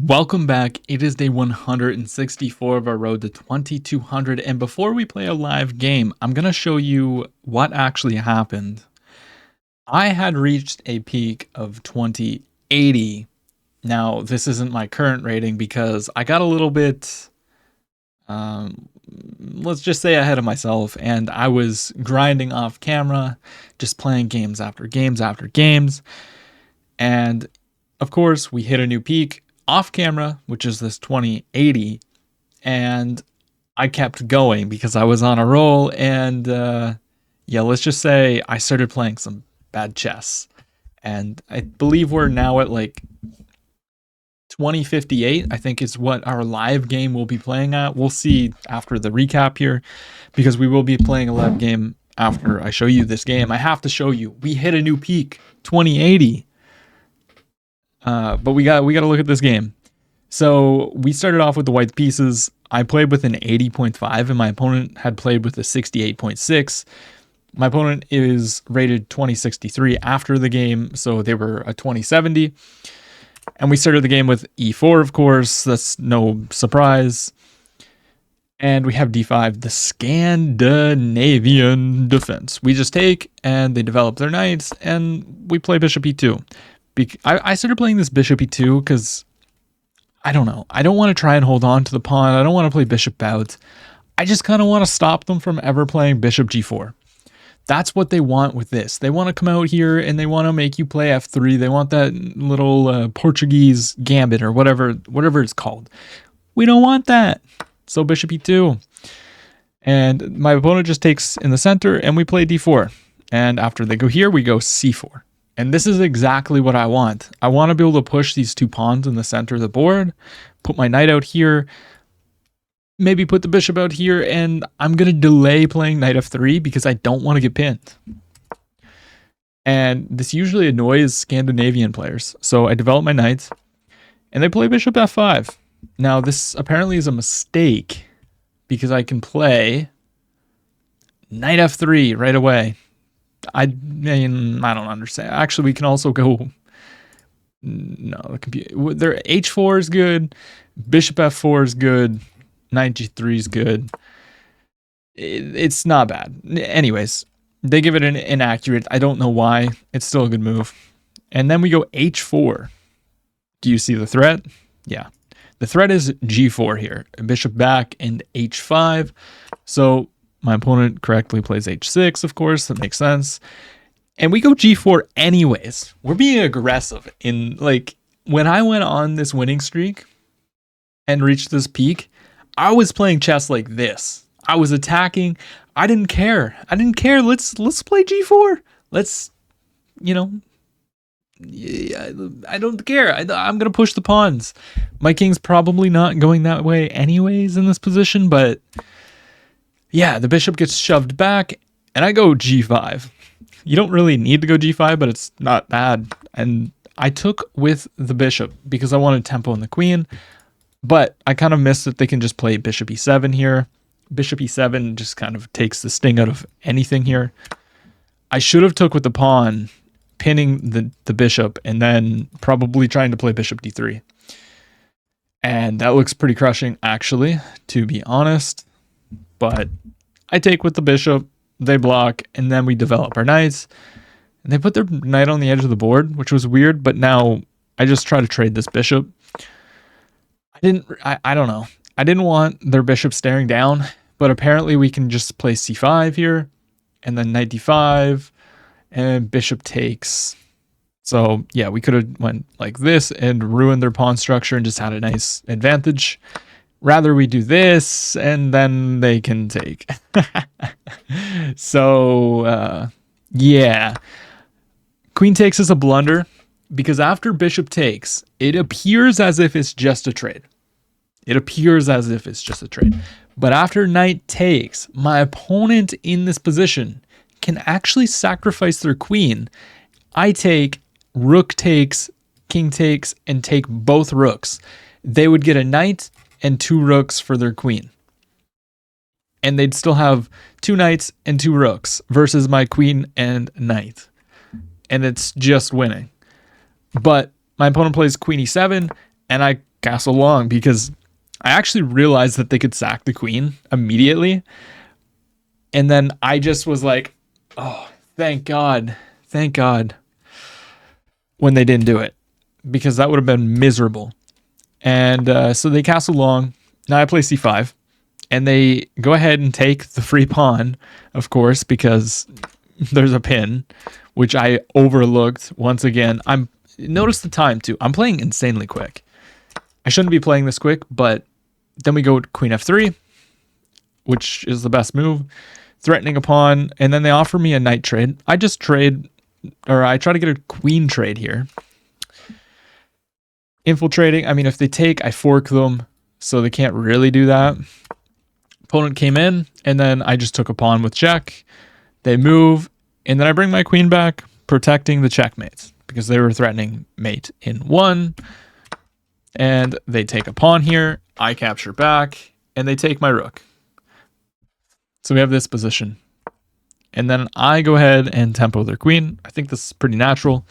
Welcome back. It is day 164 of our road to 2200. And before we play a live game, I'm going to show you what actually happened. I had reached a peak of 2080. Now, this isn't my current rating because I got a little bit, let's just say ahead of myself, and I was grinding off camera, just playing games after games after games. And of course, we hit a new peak off camera, which is this 2080, and I kept going because I was on a roll. And yeah, let's just say I started playing some bad chess, and I believe we're now at like 2058, I think is what our live game will be playing at. We'll see after the recap here, because we will be playing a live game after I show you this game. I have to show you. We hit a new peak, 2080. But we got to look at this game. So we started off with the white pieces. I played with an 80.5 and my opponent had played with a 68.6. My opponent is rated 2063 after the game, so they were a 2070. And we started the game with e4, of course. That's no surprise. And we have d5, the Scandinavian defense. We just take and they develop their knights, and we play bishop e2. I started playing this bishop e2 because, I don't know, I don't want to try and hold on to the pawn. I don't want to play bishop out. I just kind of want to stop them from ever playing bishop g4. That's what they want with this. They want to come out here and they want to make you play f3. They want that little Portuguese gambit or whatever it's called. We don't want that. So bishop e2. And my opponent just takes in the center and we play d4. And after they go here, we go c4. And this is exactly what I want. I want to be able to push these two pawns in the center of the board, put my knight out here, maybe put the bishop out here, and I'm going to delay playing knight f3 because I don't want to get pinned. And this usually annoys Scandinavian players. So I develop my knight, and they play bishop f5. Now, this apparently is a mistake because I can play knight f3 right away. I mean, I don't understand. Actually, we can also go. No, the computer. Their h4 is good. Bishop f4 is good. Knight g3 is good. It's not bad. Anyways, they give it an inaccurate. I don't know why. It's still a good move. And then we go h4. Do you see the threat? Yeah. The threat is g4 here. Bishop back and h5. So my opponent correctly plays h6, of course. That makes sense. And we go g4 anyways. We're being aggressive. In like, when I went on this winning streak and reached this peak, I was playing chess like this. I was attacking. I didn't care. Let's play g4. Let's, you know, I don't care. I'm going to push the pawns. My king's probably not going that way anyways in this position, but yeah, the bishop gets shoved back, and I go g5. You don't really need to go g5, but it's not bad. And I took with the bishop because I wanted tempo on the queen, but I kind of missed that they can just play bishop e7 here. Bishop e7 just kind of takes the sting out of anything here. I should have took with the pawn, pinning the bishop, and then probably trying to play bishop d3. And that looks pretty crushing, actually, to be honest. But I take with the bishop, they block, and then we develop our knights. And they put their knight on the edge of the board, which was weird, but now I just try to trade this bishop. I don't know. I didn't want their bishop staring down, but apparently we can just play c5 here, and then knight d5, and bishop takes. So yeah, we could have went like this and ruined their pawn structure and just had a nice advantage. Rather we do this, and then they can take. So, yeah. Queen takes is a blunder, because after bishop takes, it appears as if it's just a trade. But after knight takes, my opponent in this position can actually sacrifice their queen. I take, rook takes, king takes, and take both rooks. They would get a knight and two rooks for their queen. And they'd still have two knights and two rooks versus my queen and knight. And it's just winning. But my opponent plays queen e7, and I castle long because I actually realized that they could sack the queen immediately. And then I just was like, oh, thank God. Thank God when they didn't do it, because that would have been miserable. And so they castle long. Now I play c5, and they go ahead and take the free pawn, of course, because there's a pin, which I overlooked once again. Notice the time too. I'm playing insanely quick. I shouldn't be playing this quick, but then we go queen f3, which is the best move, threatening a pawn, and then they offer me a knight trade. I just trade, or I try to get a queen trade here. Infiltrating, I mean, if they take, I fork them, so they can't really do that. Opponent came in, and then I just took a pawn with check. They move, and then I bring my queen back, protecting the checkmates, because they were threatening mate in 1. And they take a pawn here, I capture back, and they take my rook. So we have this position. And then I go ahead and tempo their queen. I think this is pretty natural.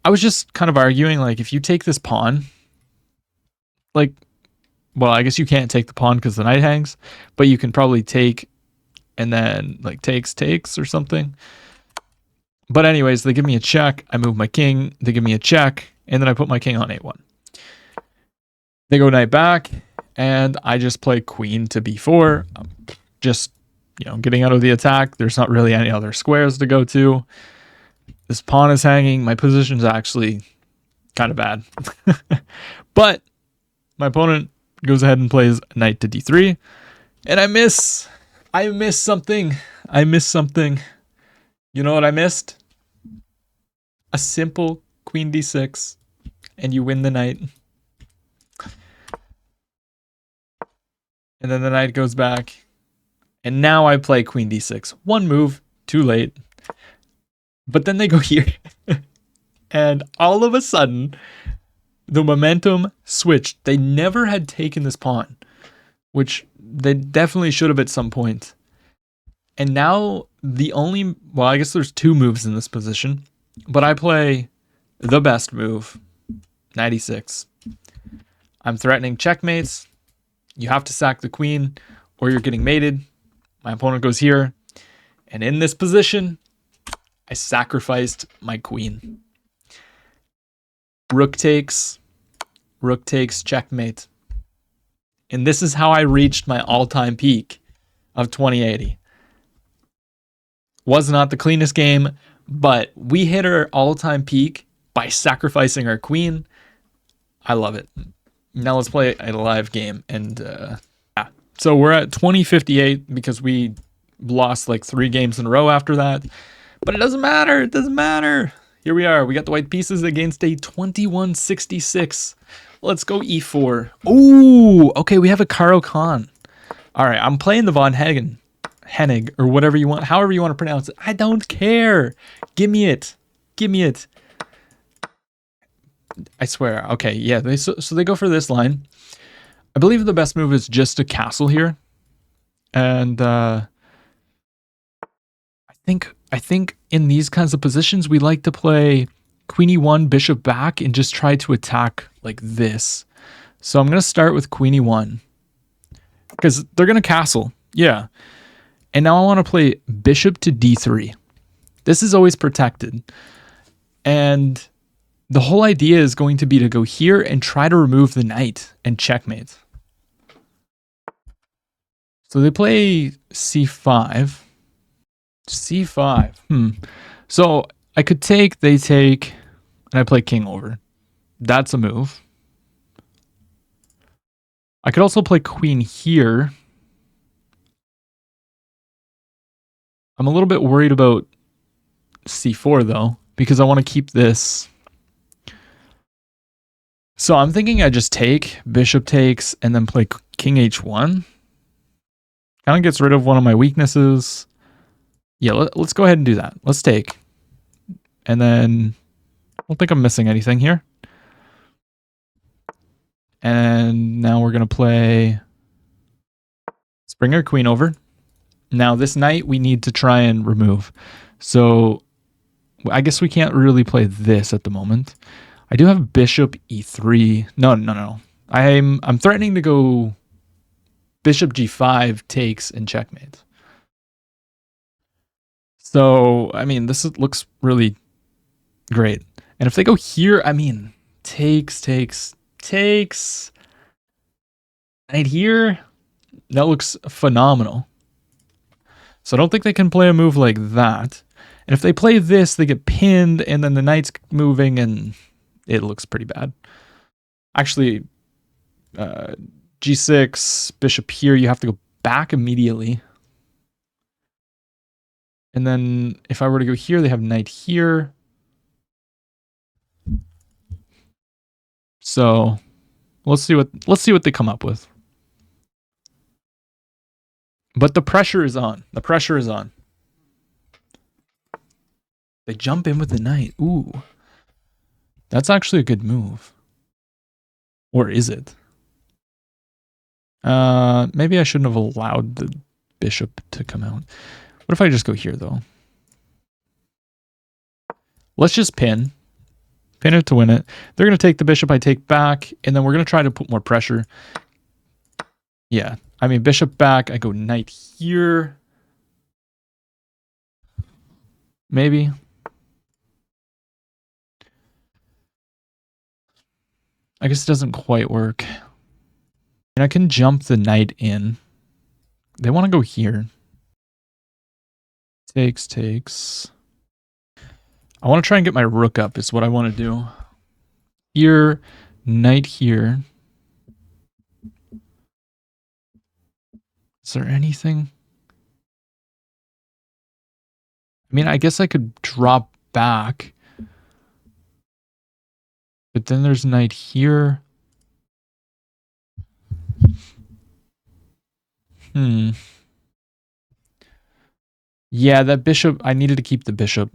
I was just kind of arguing, like, if you take this pawn, like, well, I guess you can't take the pawn because the knight hangs, but you can probably take and then, like, takes or something. But anyways, they give me a check. I move my king. They give me a check, and then I put my king on a1. They go knight back, and I just play queen to b4. Just, getting out of the attack. There's not really any other squares to go to. This pawn is hanging. My position's actually kind of bad. But my opponent goes ahead and plays knight to d3. And I miss something. I missed something. You know what I missed? A simple queen d6. And you win the knight. And then the knight goes back. And now I play queen d6. One move, too late. But then they go here. And all of a sudden, the momentum switched. They never had taken this pawn, which they definitely should have at some point. And now I guess there's 2 moves in this position, but I play the best move, knight e6. I'm threatening checkmates. You have to sack the queen or you're getting mated. My opponent goes here. And in this position, I sacrificed my queen. Rook takes, checkmate. And this is how I reached my all-time peak of 2080. Was not the cleanest game, but we hit our all-time peak by sacrificing our queen. I love it. Now let's play a live game. And yeah, so we're at 2058 because we lost like 3 games in a row after that. But it doesn't matter. It doesn't matter. Here we are. We got the white pieces against a 2166. Let's go e4. Ooh, okay, we have a Caro-Kann. All right, I'm playing the von Hennig, or whatever you want, however you want to pronounce it. I don't care. Give me it. Give me it. I swear. Okay, yeah, so they go for this line. I believe the best move is just a castle here. And I think in these kinds of positions, we like to play queen e1, bishop back, and just try to attack like this. So I'm going to start with queen e1 because they're going to castle. Yeah. And now I want to play bishop to d3. This is always protected. And the whole idea is going to be to go here and try to remove the knight and checkmate. So they play c5. c5. So I could take, they take, and I play king over. That's a move. I could also play queen here. I'm a little bit worried about c4 though, because I want to keep this. So I'm thinking I just take, bishop takes, and then play king h1. Kind of gets rid of one of my weaknesses. Yeah, let's go ahead and do that. Let's take. And then I don't think I'm missing anything here. And now we're going to play. Let's bring our queen over. Now this knight we need to try and remove. So I guess we can't really play this at the moment. I do have bishop e3. No. I'm threatening to go bishop g5 takes and checkmate. So, I mean, looks really great. And if they go here, I mean, takes. Right here, that looks phenomenal. So I don't think they can play a move like that. And if they play this, they get pinned, and then the knight's moving, and it looks pretty bad. Actually, g6, bishop here, you have to go back immediately. And then if I were to go here, they have knight here. So let's see what they come up with. But the pressure is on. The pressure is on. They jump in with the knight. Ooh. That's actually a good move. Or is it? Maybe I shouldn't have allowed the bishop to come out. What if I just go here, though? Let's just pin. Pin it to win it. They're going to take the bishop, I take back, and then we're going to try to put more pressure. Yeah. I mean, bishop back, I go knight here. Maybe. I guess it doesn't quite work. And I can jump the knight in. They want to go here. Takes. I want to try and get my rook up is what I want to do. Here, knight here. Is there anything? I mean, I guess I could drop back. But then there's knight here. Yeah, that bishop, I needed to keep the bishop.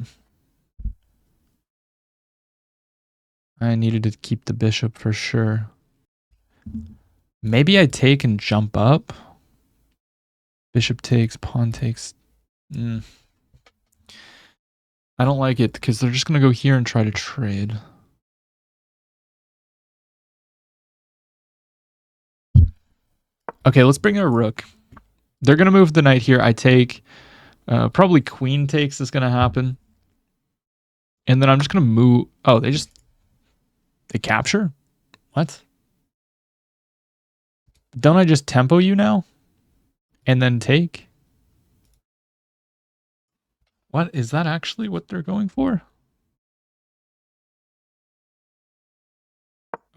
I needed to keep the bishop for sure. Maybe I take and jump up. Bishop takes, pawn takes. I don't like it because they're just going to go here and try to trade. Okay, let's bring a rook. They're going to move the knight here. I take. Probably queen takes is going to happen. And then I'm just going to move. Oh, they capture? What? Don't I just tempo you now? And then take? What? Is that actually what they're going for?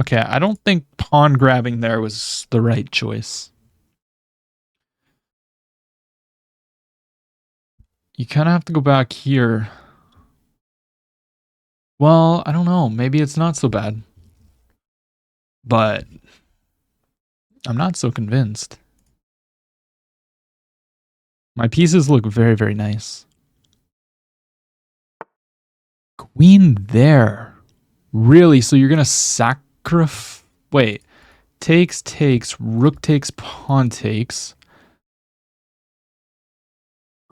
Okay, I don't think pawn grabbing there was the right choice. You kind of have to go back here. Well, I don't know. Maybe it's not so bad. But I'm not so convinced. My pieces look very, very nice. Queen there. Really? So you're going to sacrifice... Wait. Takes, rook takes, pawn takes.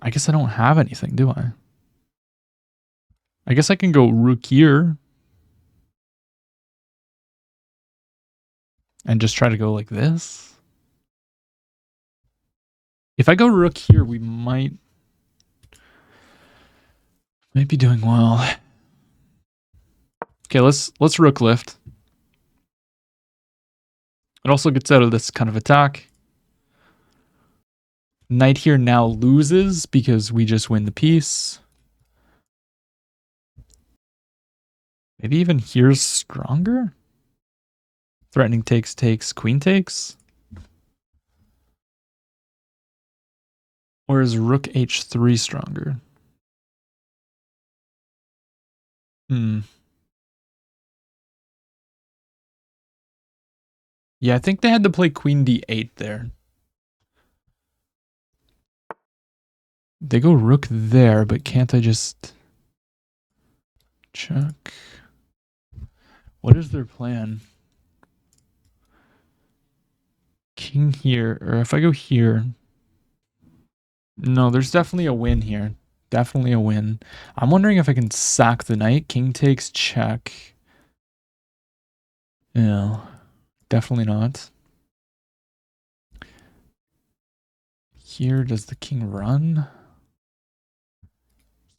I guess I don't have anything, do I? I guess I can go rook here. And just try to go like this. If I go rook here, we might be doing well. Okay, let's rook lift. It also gets out of this kind of attack. Knight here now loses because we just win the piece. Maybe even here's stronger? Threatening takes, queen takes? Or is rook h3 stronger? Yeah, I think they had to play queen d8 there. They go rook there, but can't I just check? What is their plan? King here, or if I go here. No, there's definitely a win here. Definitely a win. I'm wondering if I can sack the knight. King takes check. Yeah. Definitely not. Here, does the king run?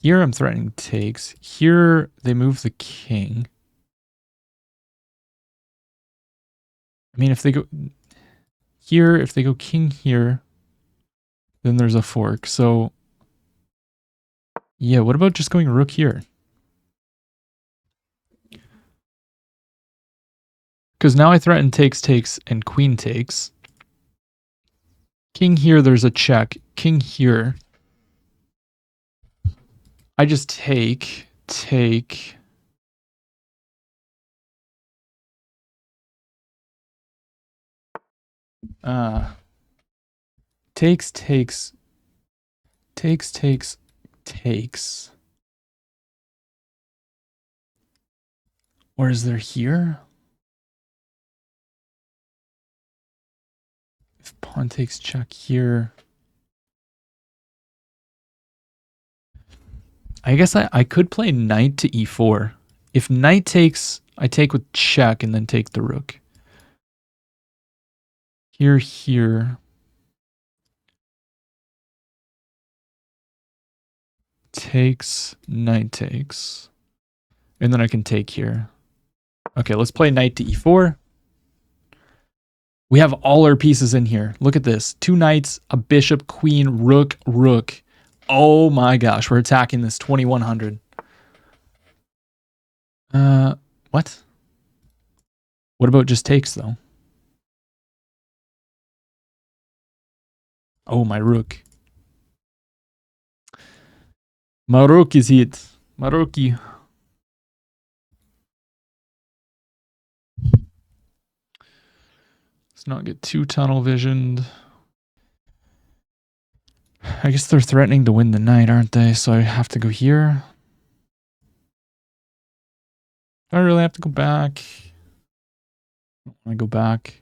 Here, I'm threatening takes. Here, they move the king. I mean, if they go here, if they go king here, then there's a fork. So, yeah, what about just going rook here? Because now I threaten takes, takes, and queen takes. King here, there's a check. King here. I just take. Takes, takes. Or is there here? If pawn takes check here. I guess I could play knight to e4. If knight takes, I take with check and then take the rook. Here. Takes, knight takes. And then I can take here. Okay, let's play knight to e4. We have all our pieces in here. Look at this. 2 knights, a bishop, queen, rook, rook. Oh my gosh, we're attacking this 2100. What? What about just takes though? Oh, my rook. My rook is hit. My rookie. Let's not get too tunnel visioned. I guess they're threatening to win the knight, aren't they? So I have to go here. Do I really have to go back? I don't want to go back.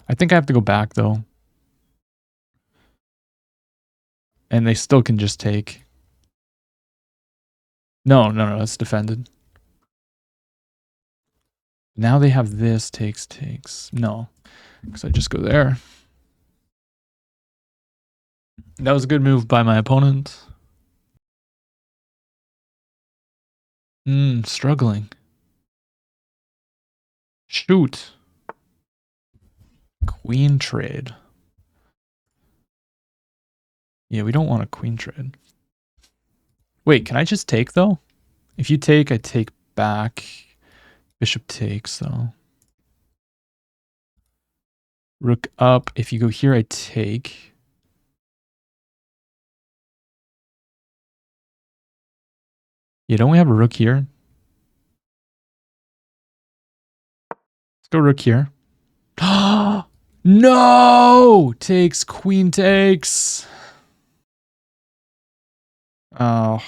I think I have to go back though. And they still can just take. No, it's defended. Now they have this, takes. No, because I just go there. That was a good move by my opponent. Struggling. Shoot. Queen trade. Yeah, we don't want a queen trade. Wait, can I just take though? If you take, I take back. Bishop takes though. Rook up. If you go here, I take. Yeah, don't we have a rook here? Let's go rook here. No! Takes, queen takes. Oh.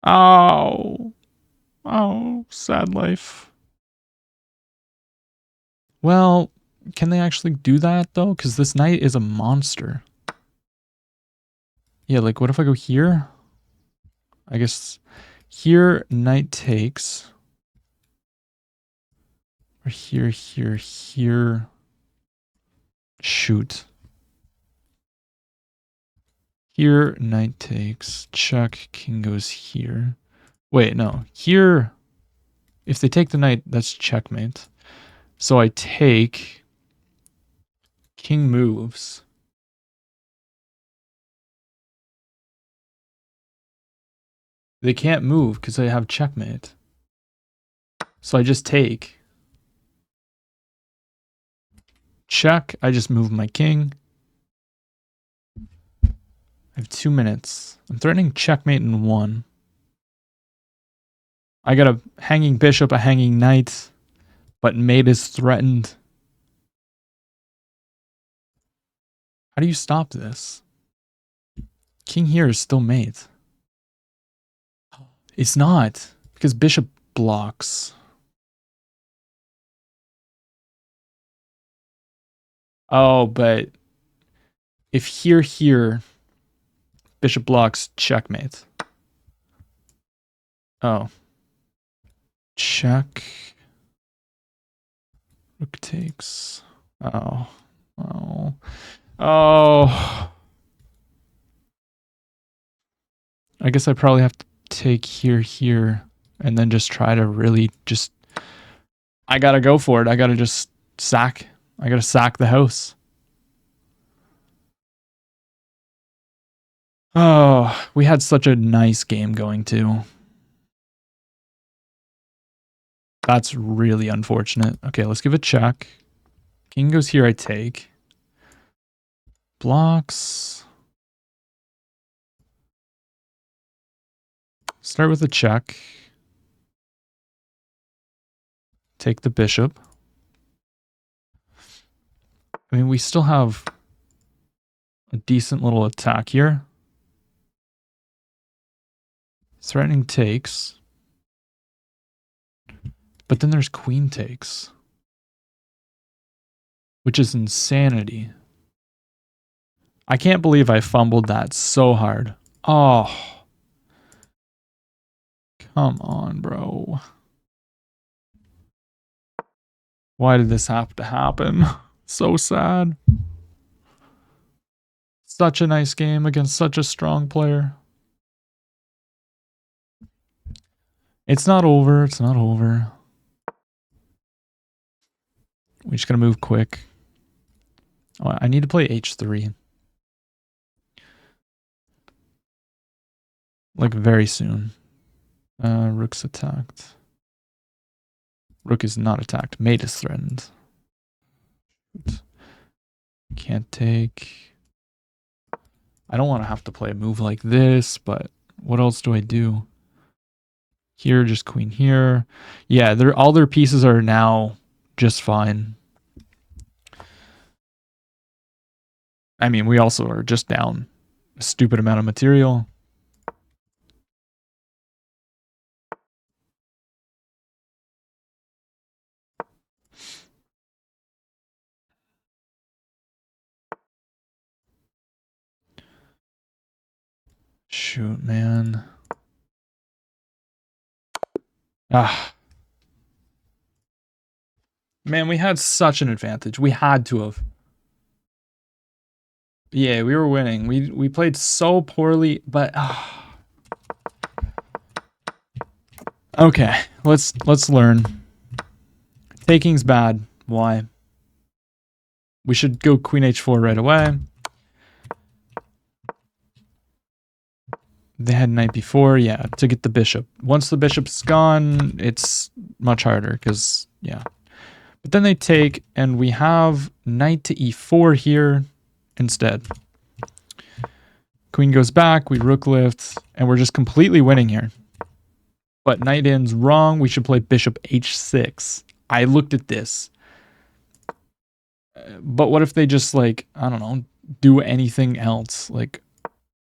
Oh, sad life. Well, can they actually do that though? Because this knight is a monster. Yeah, like what if I go here? I guess here, knight takes. Or here. Shoot. Here, knight takes. Check, king goes here. Wait, no. Here, if they take the knight, that's checkmate. So I take. King moves. They can't move because I have checkmate. So I just take. Check. I just move my king. I have 2 minutes. I'm threatening checkmate in 1. I got a hanging bishop, a hanging knight, but mate is threatened. How do you stop this? King here is still mate. It's not, because bishop blocks. Oh, but if here, bishop blocks, checkmate. Oh. Check. Rook takes. Oh. Oh. Oh. I guess I probably have to take here, and then just try to really just... I gotta go for it. I gotta just sack. I gotta sack the house. Oh, we had such a nice game going too. That's really unfortunate. Okay, let's give a check. King goes here, I take. Blocks. Start with a check. Take the bishop. I mean, we still have a decent little attack here. Threatening takes. But then there's queen takes. Which is insanity. I can't believe I fumbled that so hard. Oh. Come on, bro. Why did this have to happen? So sad. Such a nice game against such a strong player. It's not over. It's not over. We're just going to move quick. Oh, I need to play h3. Like very soon. Rook's attacked. Rook is not attacked. Mate is threatened. Can't take. I don't want to have to play a move like this, but what else do I do? Here, just queen here. Yeah, all their pieces are now just fine. I mean, we also are just down a stupid amount of material. Shoot, man. Ah. Man, we had such an advantage. We had to have. Yeah, we were winning. We played so poorly, but okay, let's learn. Taking's bad. Why? We should go queen h4 right away. They had knight b4, yeah, to get the bishop. Once the bishop's gone, it's much harder because, yeah. But then they take, and we have knight to e4 here instead. Queen goes back, we rook lift, and we're just completely winning here. But knight in's wrong. We should play bishop h6. I looked at this. But what if they just, like, I don't know, do anything else? Like,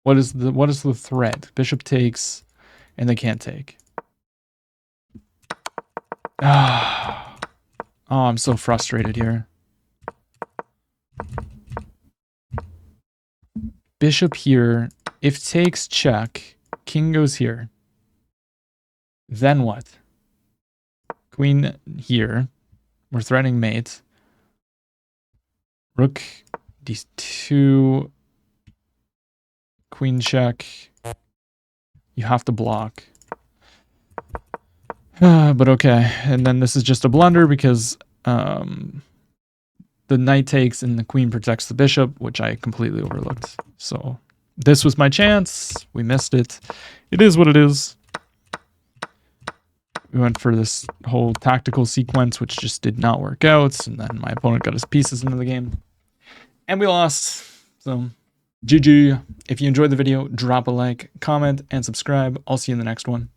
what is the threat? Bishop takes, and they can't take. Oh, I'm so frustrated here. Bishop here. If takes, check. King goes here. Then what? Queen here. We're threatening mate. Rook d2. Queen check. You have to block. But okay. And then this is just a blunder because the knight takes and the queen protects the bishop, which I completely overlooked. So this was my chance. We missed it. It is what it is. We went for this whole tactical sequence, which just did not work out. And then my opponent got his pieces into the game. And we lost. So GG. If you enjoyed the video, drop a like, comment, and subscribe. I'll see you in the next one.